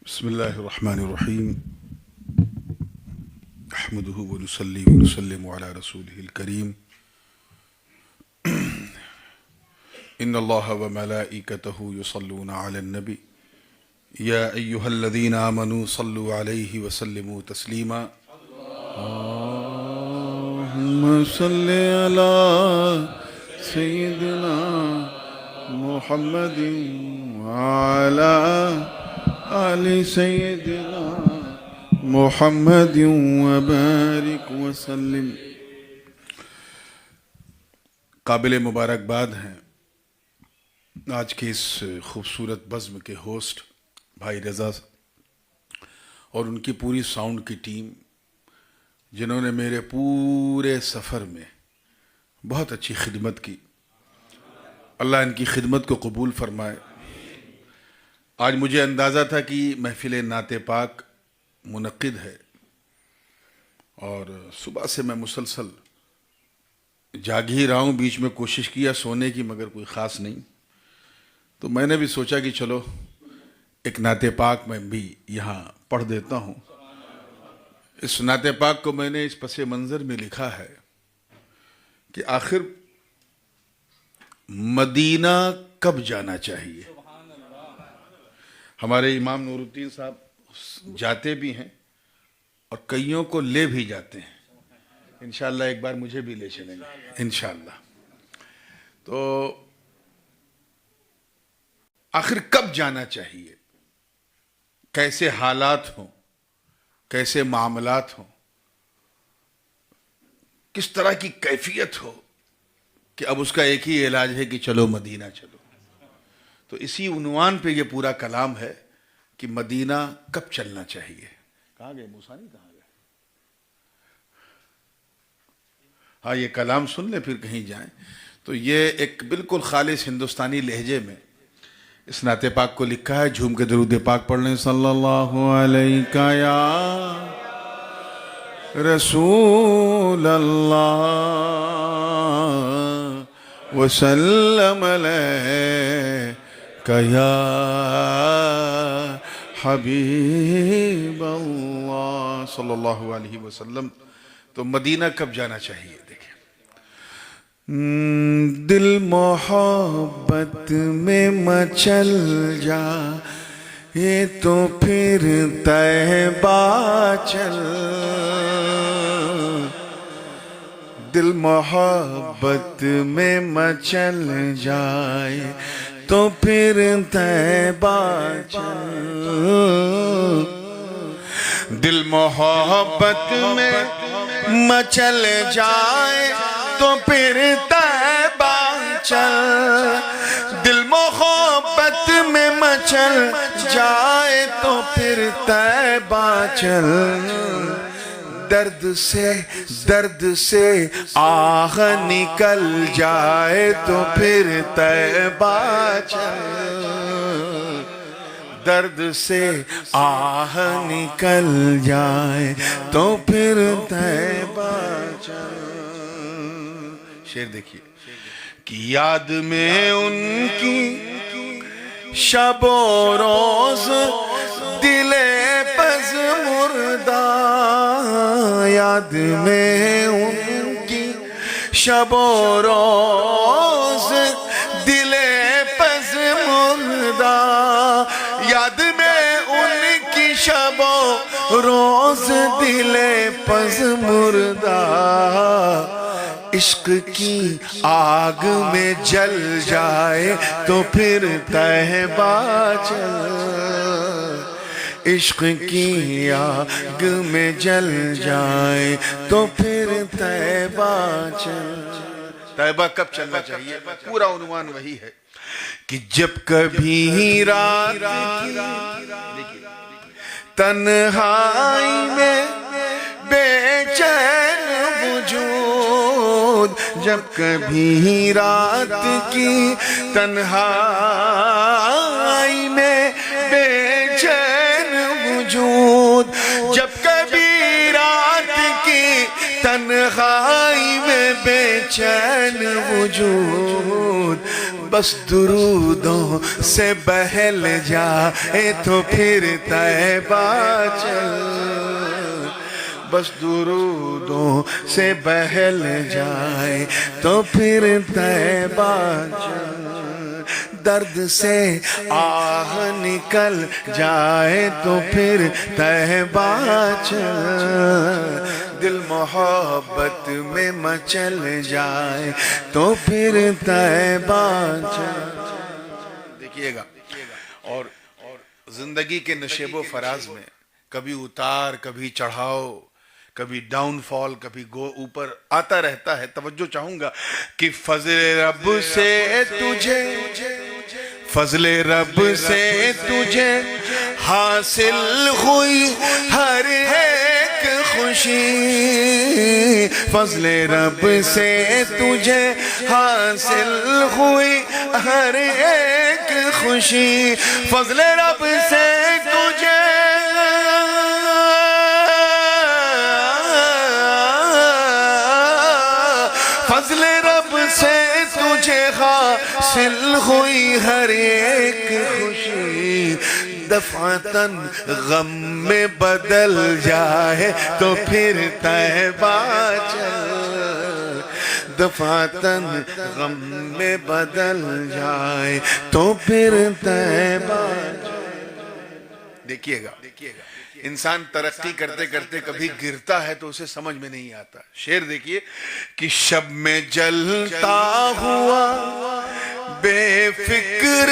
بسم الله الرحمن الرحيم أحمده ونصلي ونسلم على رسوله الكريم إن الله وملائكته يصلون على النبي يا أيها الذين آمنوا صلوا عليه وسلموا تسليما اللهم صل على سيدنا محمد وعلى آل سیدنا محمد وبارک وسلم۔ قابل مبارکباد ہیں آج کے اس خوبصورت بزم کے ہوسٹ بھائی رضا اور ان کی پوری ساؤنڈ کی ٹیم، جنہوں نے میرے پورے سفر میں بہت اچھی خدمت کی۔ اللہ ان کی خدمت کو قبول فرمائے۔ آج مجھے اندازہ تھا کہ محفل نعت پاک منعقد ہے، اور صبح سے میں مسلسل جاگ ہی رہا ہوں، بیچ میں کوشش کیا سونے کی مگر کوئی خاص نہیں، تو میں نے بھی سوچا کہ چلو ایک نعت پاک میں بھی یہاں پڑھ دیتا ہوں۔ اس نعت پاک کو میں نے اس پس منظر میں لکھا ہے کہ آخر مدینہ کب جانا چاہیے۔ ہمارے امام نور الدین صاحب جاتے بھی ہیں اور کئیوں کو لے بھی جاتے ہیں، انشاءاللہ ایک بار مجھے بھی لے چلیں گے انشاءاللہ۔ تو آخر کب جانا چاہیے، کیسے حالات ہوں، کیسے معاملات ہوں، کس طرح کی کیفیت ہو کہ اب اس کا ایک ہی علاج ہے کہ چلو مدینہ چلو۔ تو اسی عنوان پہ یہ پورا کلام ہے کہ مدینہ کب چلنا چاہیے۔ کہاں گئے موسیٰ نہیں، کہاں گئے؟ ہاں یہ کلام سن لیں پھر کہیں جائیں۔ تو یہ ایک بالکل خالص ہندوستانی لہجے میں اس نعت پاک کو لکھا ہے۔ جھوم کے درود پاک پڑھ لیں۔ صلی اللہ علیہ یا رسول اللہ وسلم علیہ یا حبیب اللہ صلی اللہ علیہ وسلم۔ تو مدینہ کب جانا چاہیے؟ دیکھیں، دل محبت میں مچل جا یہ تو پھر طیبہ چل، دل محبت میں مچل جائے تو پھر طیبہ چل، دل محبت میں مچل جائے تو پھر طیبہ چل، دل محبت میں مچل جائے تو پھر طیبہ چل، درد سے آہ نکل جائے تو پھر طیبہ چل، درد سے آہ نکل جائے تو پھر طیبہ چل۔ شعر دیکھیے کہ یاد میں ان کی شب و روز دل پز مردہ، یاد میں ان کی شب و روز دل پز مردہ، یاد میں ان کی شب و روز دل پز مردہ، عشق کی آگ میں جل جائے تو پھر طیبہ چل، عشق کی آگ میں جل جائے تو پھر طیبہ چل۔ طیبہ کب چلنا چاہیے؟ پورا عنوان وہی ہے کہ جب کبھی رات کی تنہائی میں بے چین وجود، جب کبھی رات کی تنہائی میں بے چین وجود، جب کبھی رات کی تنہائی میں بے چین وجود، بس درودوں سے بہل جائے تو پھر طیبہ چل، بس درودوں سے بہل جائے تو پھر طیبہ چل، درد سے آہ نکل جائے تو پھر طیبہ چل، دل محبت میں مچل جائے تو پھر طیبہ چل۔ دیکھیے گا، اور زندگی کے نشیب و فراز میں کبھی اتار، کبھی چڑھاؤ، کبھی ڈاؤن فال، کبھی اوپر آتا رہتا ہے۔ توجہ چاہوں گا کہ فضل رب سے تجھے، فضل رب سے تجھے حاصل ہوئی ہر ایک خوشی، فضل رب سے تجھے حاصل ہوئی ہر ایک خوشی، فضل رب سے تجھے، فضل رب سے تجھے حاصل ہوئی ہر ایک خوشی، دفعتاً غم میں بدل جائے تو پھر طیبہ چل، دفعتاً غم میں بدل جائے تو پھر طیبہ چل۔ دیکھیے گا، انسان ترقی کرتے کرتے کبھی گرتا ہے تو اسے سمجھ میں نہیں آتا۔ شعر دیکھیے کہ شب میں جلتا ہوا بے فکر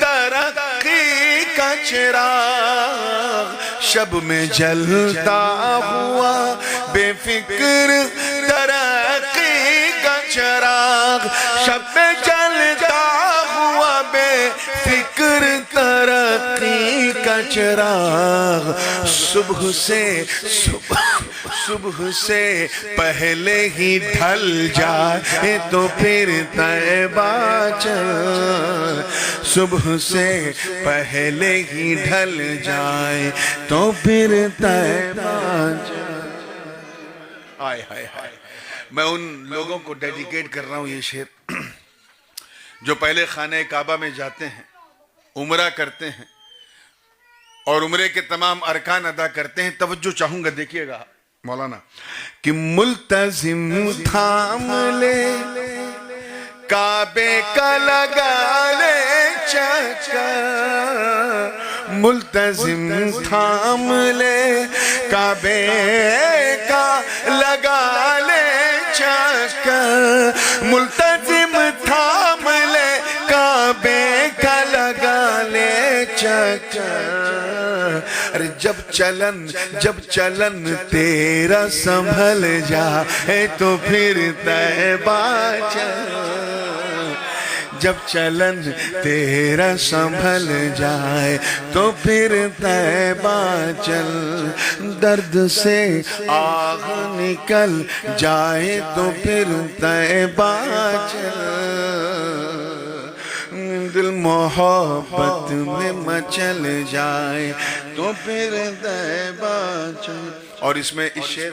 ترقی کا چراغ، شب میں جلتا ہوا بے فکر ترقی کا چراغ، شب میں جلتا ہوا بے فکر ترقی کا چراغ، صبح سے پہلے ہی ڈھل جائے تو پھر طیبہ چل، صبح سے پہلے ہی ڈھل جائے تو پھر طیبہ چل۔ آئے ہائے ہائے، میں ان لوگوں کو ڈیڈیکیٹ کر رہا ہوں یہ شعر جو پہلے خانہ کعبہ میں جاتے ہیں، عمرہ کرتے ہیں اور عمرے کے تمام ارکان ادا کرتے ہیں۔ توجہ چاہوں گا، دیکھیے گا مولانا کہ ملتزم تھام لے کعبے کا لگا لے چکر، ملتزم تھام لے کعبے کا لگا لے چکر، ملتزم تھام لے کعبے کا لگا لے چکر، جب چلن تیرا سنبھل جائے تو پھر طیبہ چل، جب چلن تیرا سنبھل جائے تو پھر طیبہ چل، درد سے آہ نکل جائے تو پھر طیبہ چل، دل محبت میں مچل جائے تو پھر طیبہ چل۔ اور اس شعر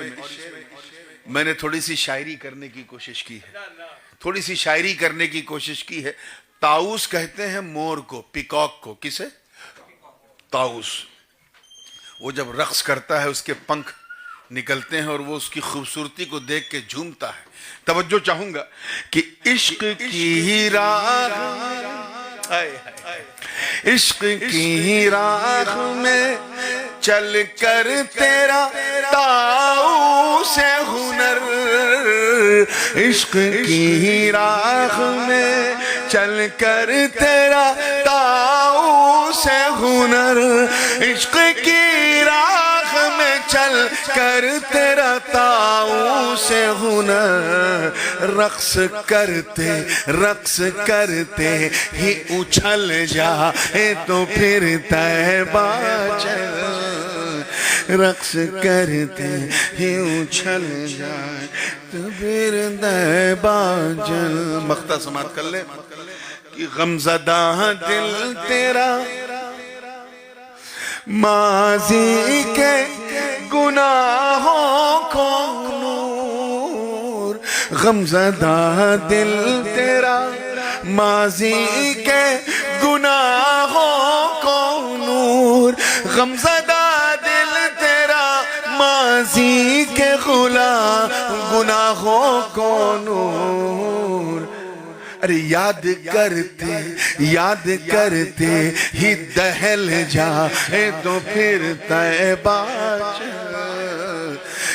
میں نے تھوڑی سی شاعری کرنے کی کوشش کی ہے، تھوڑی سی شاعری کرنے کی کوشش کی ہے۔ طاؤس کہتے ہیں مور کو، پیکاک کو، کسے؟ طاؤس۔ وہ جب رقص کرتا ہے اس کے پنکھ نکلتے ہیں اور وہ اس کی خوبصورتی کو دیکھ کے جھومتا ہے۔ توجہ چاہوں گا کہ عشق کی راہ، عشق کی راہ میں چل کر تیرا طاؤس ہنر، عشق کی راہ میں چل کر تیرا طاؤس ہنر، عشق کی راہ میں چل کر تیرا طاؤس ہنر، رقص کرتے ہی اچھل جائے تو پھر طیبہ چل، رقص کرتے ہی اچھل جائے تو پھر طیبہ چل۔ مقطع سماعت کر لیں کہ غمزدہ دل تیرا ماضی کے گناہوں کو نور، غمزدہ دل تیرا ماضی کے گناہ غمزدہ دل تیرا ماضی کے غلام گناہوں کو نور. ارے یاد کرتے ہی دہل جائے تو پھر طیبہ چل.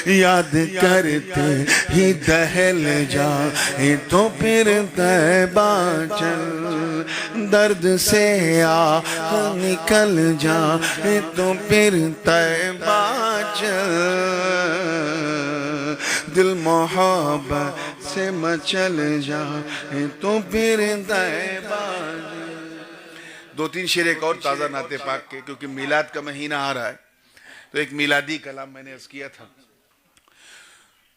یاد کرتے ہی دہل جائے تو پھر طیبہ چل. درد سے آہ نکل جائے تو پھر طیبہ چل. دل محبت سے مچل جائے تو پھر طیبہ. دو تین شعر ایک اور تازہ نعت پاک کے، کیونکہ میلاد کا مہینہ آ رہا ہے تو ایک میلادی کلام میں نے عرض کیا تھا.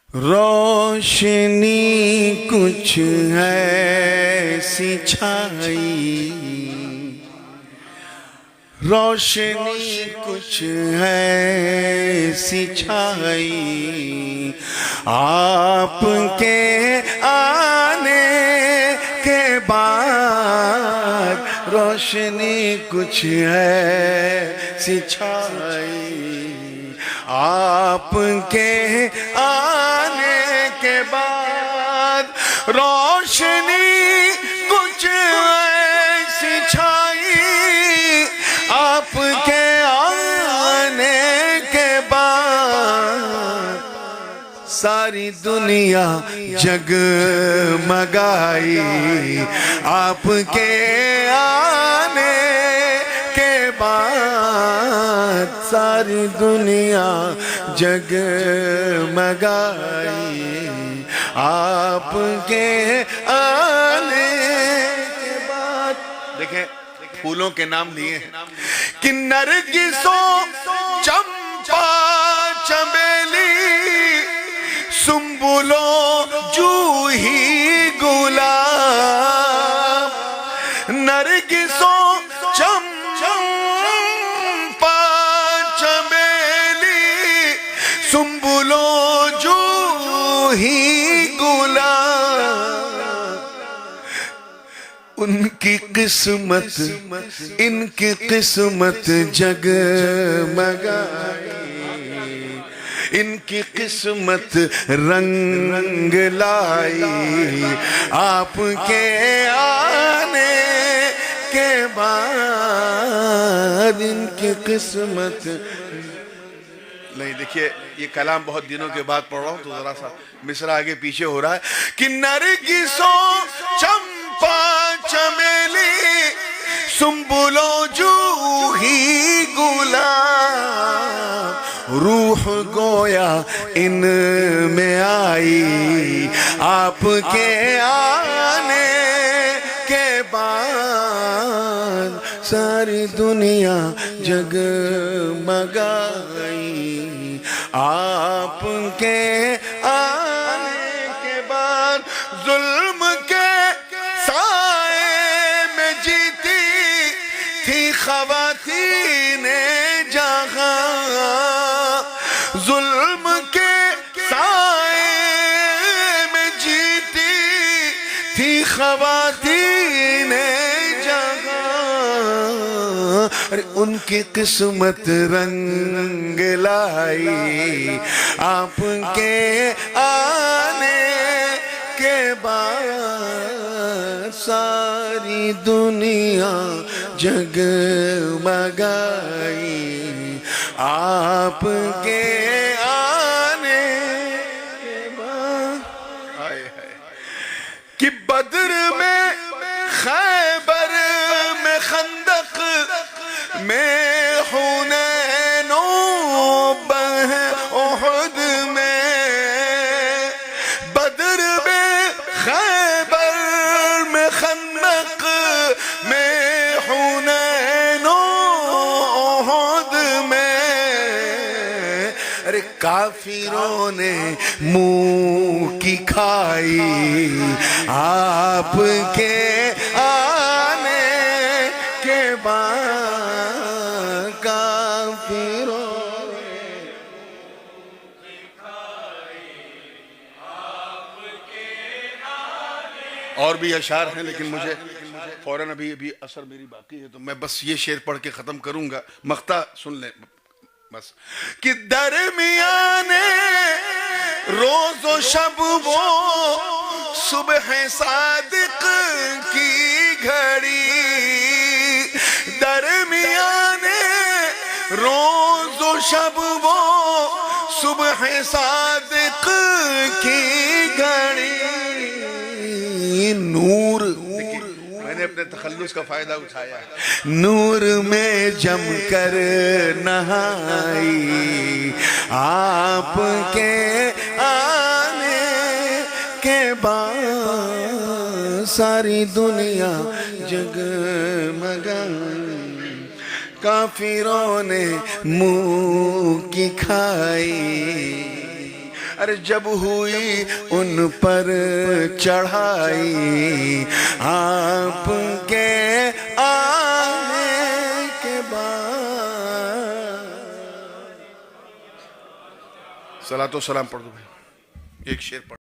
روشنی کچھ ایسی چھائی، روشنی کچھ ایسی چھائی، آپ کے آنے کے بعد. روشنی کچھ ایسی چھائی، آپ کے آنے کے بعد. روشنی کچھ ایسی چھائی، آپ کے آنے کے بعد. ساری دنیا جگمگائی، آپ کے آنے کے بعد. ساری دنیا جگمگائی، آپ کے آنے کے بعد. دیکھیں پھولوں کے نام لیے ہیں کہ نرگسوں چمپا چمیلی، سنبلوں جوہی گلاب. نرگسوں چمپا چمیلی، سنبلوں جوہی گلاب. ان کی قسمت، ان کی قسمت جگمگائی، ان کی قسمت رنگ لائی، آپ کے آنے کے بعد. ان کی قسمت. نہیں دیکھیے یہ کلام بہت دنوں کے بعد پڑھ رہا ہوں تو ذرا سا مصرع آگے پیچھے ہو رہا ہے کہ نرگسوں چمپا چمیلی، سنبلوں جوہی گلاب. روح گویا ان میں آئی، آپ کے آنے کے بعد. ساری دنیا جگمگائی، آپ کے آنے کے بعد. ظلم کے سائے میں جیتی تھی خواتین جہاں. ظلم کے سائے میں جیتی تھی خواتین جہاں. ان کی قسمت رنگ لائی، آپ کے آنے کے بعد. ساری دنیا جگمگائی، آپ کے آنے کے بعد. کہ بدر میں، خیبر میں، خندق میں، حنین و احد میں. بدر میں، خیبر میں، خندق میں، حنین و احد میں. ارے کافروں نے منہ کی کھائی، آپ کے آنے کے بعد. کافروں نے اور بھی اشعار ہیں لیکن مجھے فوراً ابھی اثر میری باقی ہے تو میں بس یہ شعر پڑھ کے ختم کروں گا. مقطع سن لیں بس. کہ درمیان روز و شب وہ صبح صادق کی گھڑی, درمیان روز و شب وہ صبح صادق کی گھڑی, نور, میں نے اپنے تخلص کا فائدہ اٹھایا ہے, نور میں جم کر نہائی آپ کے آنے کے بعد, ساری دنیا جگمگائی, کافروں نے منہ کی کھائی, ارے جب ہوئی ان پر چڑھائی آپ کے آنے کے بعد. صلاۃ و سلام پڑھ دو بھائی, ایک شعر پڑھ.